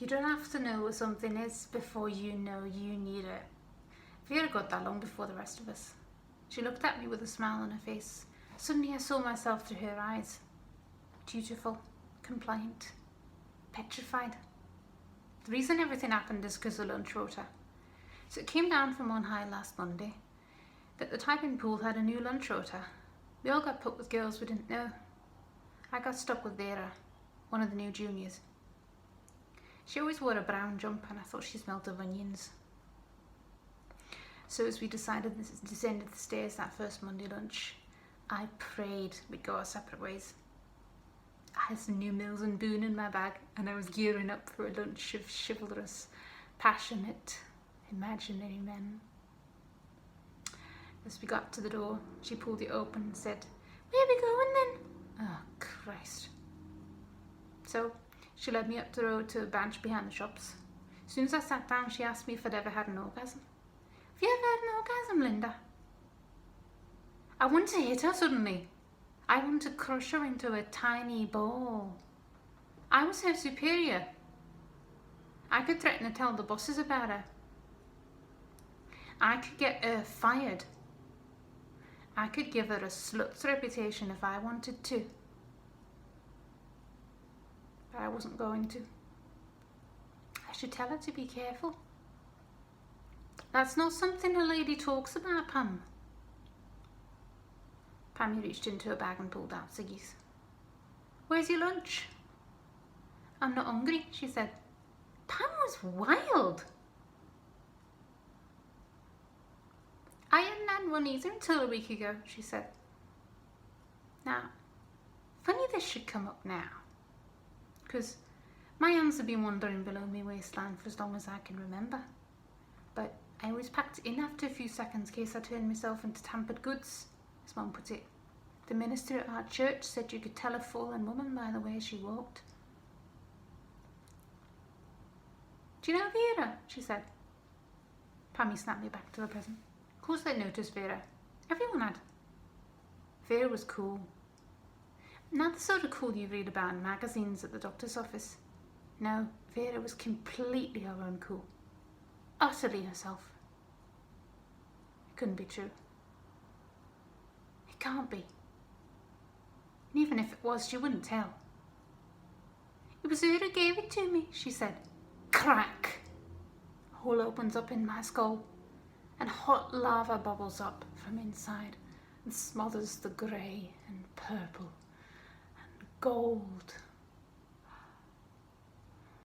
You don't have to know what something is before you know you need it. Vera got that long before the rest of us. She looked at me with a smile on her face. Suddenly I saw myself through her eyes. Dutiful, compliant, petrified. The reason everything happened is because of lunch rota. So it came down from on high last Monday that the typing pool had a new lunch rota. We all got put with girls we didn't know. I got stuck with Vera, one of the new juniors. She always wore a brown jumper and I thought she smelled of onions. So as we decided to descend the stairs that first Monday lunch, I prayed we'd go our separate ways. I had some new Mills and Boon in my bag and I was gearing up for a lunch of chivalrous, passionate, imaginary men. As we got to the door, she pulled it open and said, "Where are we going then?" Oh, Christ. So she led me up the road to a bench behind the shops. As soon as I sat down, she asked me if I'd ever had an orgasm. Have you ever had an orgasm, Linda? I wanted to hit her suddenly. I wanted to crush her into a tiny ball. I was her superior. I could threaten to tell the bosses about her. I could get her fired. I could give her a slut's reputation if I wanted to. But I wasn't going to. I should tell her to be careful. That's not something a lady talks about, Pam. Pammy reached into her bag and pulled out ciggies. "Where's your lunch?" "I'm not hungry," she said. Pam was wild. "I hadn't had one either until a week ago," she said. Now, funny this should come up now, because my hands have been wandering below my waistline for as long as I can remember. But I always packed it in after a few seconds in case I turned myself into tampered goods, as Mum put it. The minister at our church said you could tell a fallen woman by the way she walked. "Do you know Vera?" she said. Pammy snapped me back to the present. Of course I'd noticed Vera. Everyone had. Vera was cool. Not the sort of cool you read about in magazines at the doctor's office. No, Vera was completely her own cool. Utterly herself. It couldn't be true. It can't be. And even if it was, she wouldn't tell. "It was her who gave it to me," she said. Crack! A hole opens up in my skull and hot lava bubbles up from inside and smothers the grey and purple and gold